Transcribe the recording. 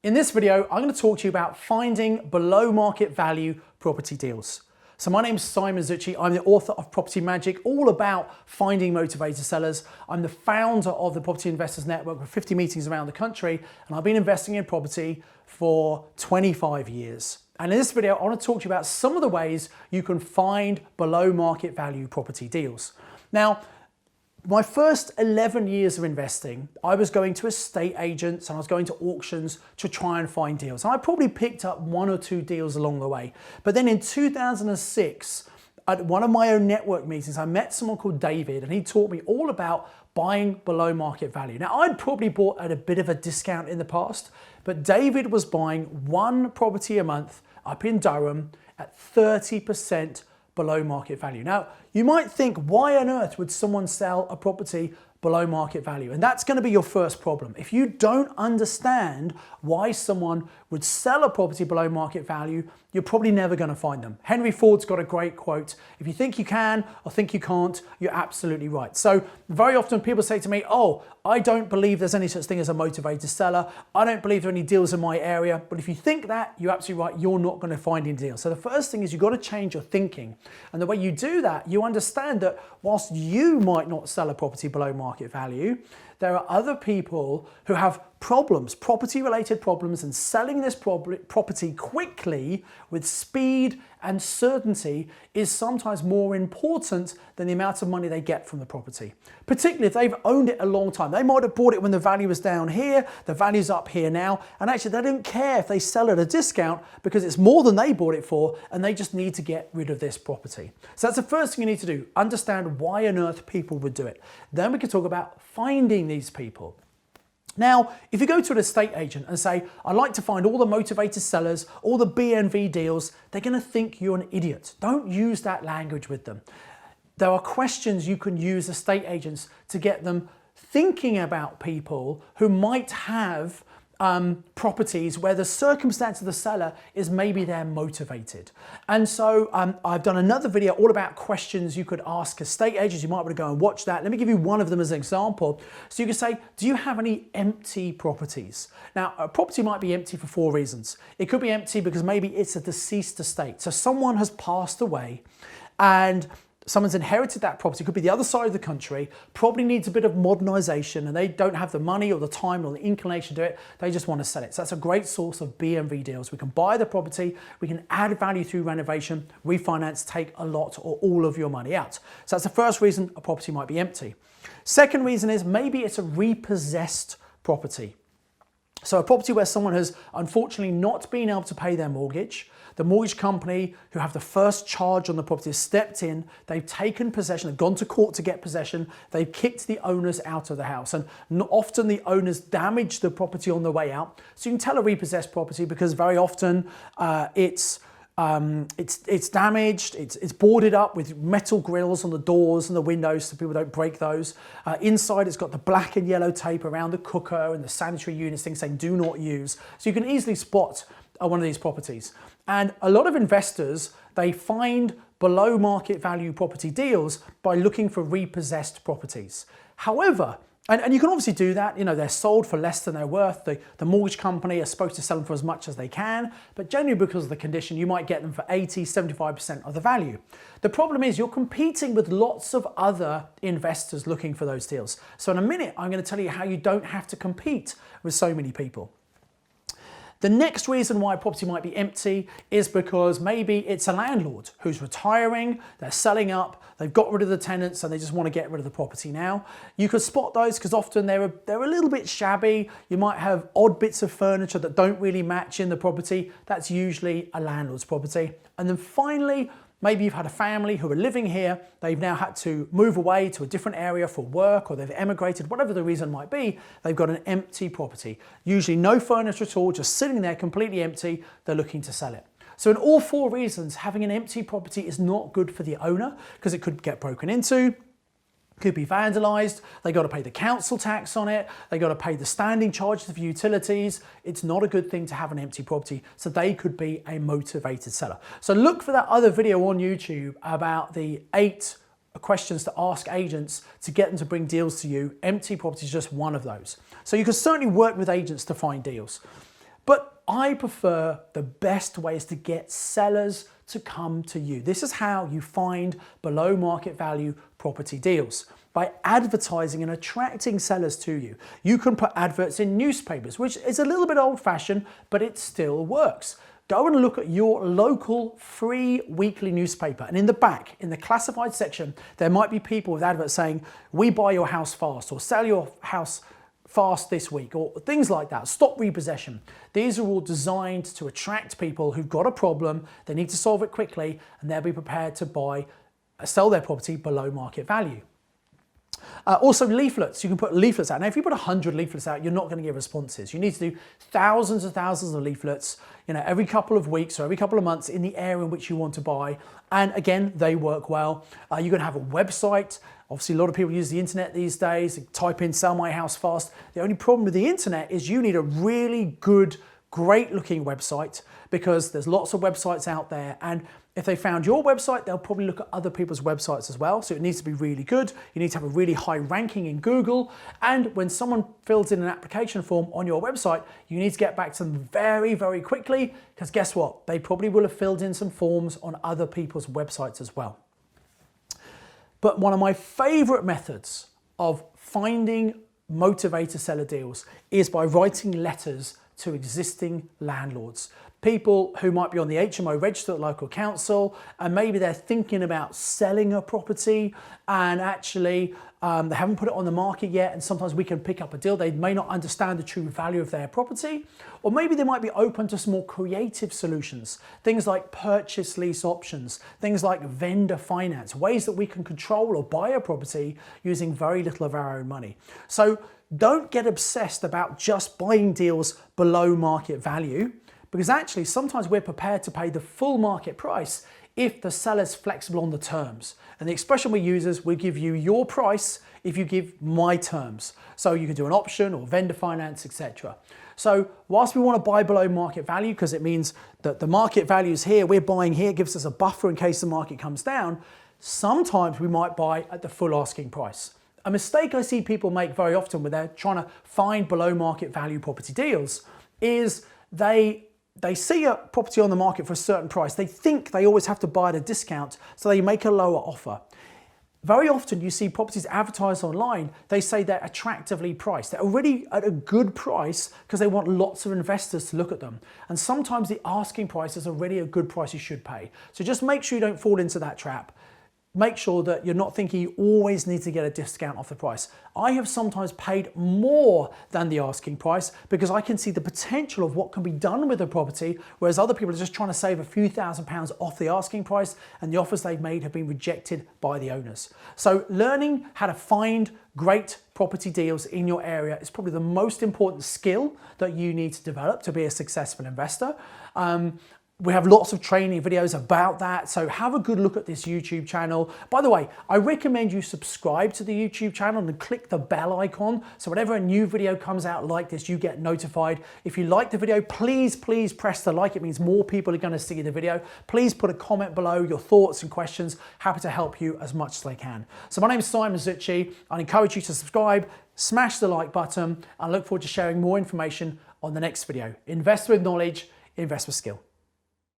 In this video, I'm going to talk to you about finding below market value property deals. So my name's Simon Zutshi. I'm the author of Property Magic, all about finding motivated sellers. I'm the founder of the Property Investors Network with 50 meetings around the country, and I've been investing in property for 25 years. And in this video, I want to talk to you about some of the ways you can find below market value property deals. Now, my first 11 years of investing, I was going to estate agents and I was going to auctions to try and find deals. And I probably picked up one or two deals along the way. But then in 2006, at one of my own network meetings, I met someone called David, and he taught me all about buying below market value. Now, I'd probably bought at a bit of a discount in the past, but David was buying one property a month up in Durham at 30% below market value. Now, you might think, why on earth would someone sell a property below market value? And that's going to be your first problem. If you don't understand why someone would sell a property below market value, you're probably never going to find them. Henry Ford's got a great quote: if you think you can or think you can't, you're absolutely right. So very often people say to me, oh, I don't believe there's any such thing as a motivated seller. I don't believe there are any deals in my area. But if you think that, you're absolutely right. You're not going to find any deals. So the first thing is you've got to change your thinking. And the way you do that, you understand that whilst you might not sell a property below market value, there are other people who have problems, property-related problems, and selling this property quickly with speed and certainty is sometimes more important than the amount of money they get from the property. Particularly if they've owned it a long time. They might have bought it when the value was down here, the value's up here now, and actually they don't care if they sell at a discount because it's more than they bought it for, and they just need to get rid of this property. So that's the first thing you need to do, understand why on earth people would do it. Then we can talk about finding these people. Now, if you go to an estate agent and say, I'd like to find all the motivated sellers, all the BMV deals, they're going to think you're an idiot. Don't use that language with them. There are questions you can use estate agents to get them thinking about people who might have properties where the circumstance of the seller is maybe they're motivated. And so I've done another video all about questions you could ask estate agents. You might want to go and watch that. Let me give you one of them as an example. So you can say, do you have any empty properties? Now, a property might be empty for four reasons. It could be empty because maybe it's a deceased estate. So someone has passed away and someone's inherited that property, could be the other side of the country, probably needs a bit of modernisation, and they don't have the money or the time or the inclination to do it, they just want to sell it. So that's a great source of BMV deals. We can buy the property, we can add value through renovation, refinance, take a lot or all of your money out. So that's the first reason a property might be empty. Second reason is maybe it's a repossessed property. So a property where someone has unfortunately not been able to pay their mortgage. The mortgage company who have the first charge on the property has stepped in, they've taken possession, they've gone to court to get possession, they've kicked the owners out of the house, and often the owners damage the property on the way out. So you can tell a repossessed property because very often it's damaged, it's boarded up with metal grills on the doors and the windows so people don't break those. Inside it's got the black and yellow tape around the cooker and the sanitary units, things saying do not use. So you can easily spot one of these properties. And a lot of investors, they find below market value property deals by looking for repossessed properties. However, and you can obviously do that, you know, they're sold for less than they're worth. The mortgage company are supposed to sell them for as much as they can, but generally because of the condition, you might get them for 80, 75% of the value. The problem is you're competing with lots of other investors looking for those deals. So in a minute, I'm going to tell you how you don't have to compete with so many people. The next reason why a property might be empty is because maybe it's a landlord who's retiring, they're selling up, they've got rid of the tenants and they just want to get rid of the property now. You could spot those because often they're a little bit shabby. You might have odd bits of furniture that don't really match in the property. That's usually a landlord's property. And then finally, maybe you've had a family who are living here, they've now had to move away to a different area for work, or they've emigrated, whatever the reason might be, they've got an empty property. Usually no furniture at all, just sitting there completely empty, they're looking to sell it. So in all four reasons, having an empty property is not good for the owner because it could get broken into, could be vandalized, they got to pay the council tax on it, they got to pay the standing charges of utilities. It's not a good thing to have an empty property, so they could be a motivated seller. So look for that other video on YouTube about the 8 questions to ask agents to get them to bring deals to you. Empty property is just one of those. So you can certainly work with agents to find deals. But I prefer the best way is to get sellers to come to you. This is how you find below market value property deals. By advertising and attracting sellers to you. You can put adverts in newspapers, which is a little bit old-fashioned, but it still works. Go and look at your local free weekly newspaper, and in the back, in the classified section, there might be people with adverts saying, "We buy your house fast," or "Sell your house fast this week," or things like that. Stop repossession. These are all designed to attract people who've got a problem, they need to solve it quickly, and they'll be prepared to sell their property below market value. Also leaflets, you can put leaflets out. Now if you put 100 leaflets out, you're not going to get responses. You need to do thousands and thousands of leaflets, every couple of weeks or every couple of months in the area in which you want to buy. And again, they work well. You're going to have a website. Obviously a lot of people use the internet these days. They type in "sell my house fast." The only problem with the internet is you need a really good, great looking website, because there's lots of websites out there, and if they found your website, they'll probably look at other people's websites as well. So it needs to be really good. You need to have a really high ranking in Google. And when someone fills in an application form on your website, you need to get back to them very, very quickly, because guess what? They probably will have filled in some forms on other people's websites as well. But one of my favorite methods of finding motivator seller deals is by writing letters to existing landlords. People who might be on the HMO register at local council, and maybe they're thinking about selling a property, and actually they haven't put it on the market yet, and sometimes we can pick up a deal. They may not understand the true value of their property, or maybe they might be open to some more creative solutions, things like purchase lease options, things like vendor finance, ways that we can control or buy a property using very little of our own money. So don't get obsessed about just buying deals below market value, because actually sometimes we're prepared to pay the full market price if the seller's flexible on the terms. And the expression we use is, "we give you your price if you give my terms." So you can do an option or vendor finance, etc. So whilst we want to buy below market value, because it means that the market value is here, we're buying here, gives us a buffer in case the market comes down, sometimes we might buy at the full asking price. A mistake I see people make very often when they're trying to find below market value property deals is they see a property on the market for a certain price. They think they always have to buy at a discount, so they make a lower offer. Very often you see properties advertised online, they say they're attractively priced. They're already at a good price because they want lots of investors to look at them. And sometimes the asking price is already a good price you should pay. So just make sure you don't fall into that trap. Make sure that you're not thinking you always need to get a discount off the price. I have sometimes paid more than the asking price because I can see the potential of what can be done with the property, whereas other people are just trying to save a few £1,000s off the asking price, and the offers they've made have been rejected by the owners. So learning how to find great property deals in your area is probably the most important skill that you need to develop to be a successful investor. We have lots of training videos about that, so have a good look at this YouTube channel. By the way, I recommend you subscribe to the YouTube channel and click the bell icon, so whenever a new video comes out like this, you get notified. If you like the video, please press the like. It means more people are going to see the video. Please put a comment below, your thoughts and questions. Happy to help you as much as I can. So my name is Simon Zutshi. I encourage you to subscribe, smash the like button, and I look forward to sharing more information on the next video. Invest with knowledge, invest with skill.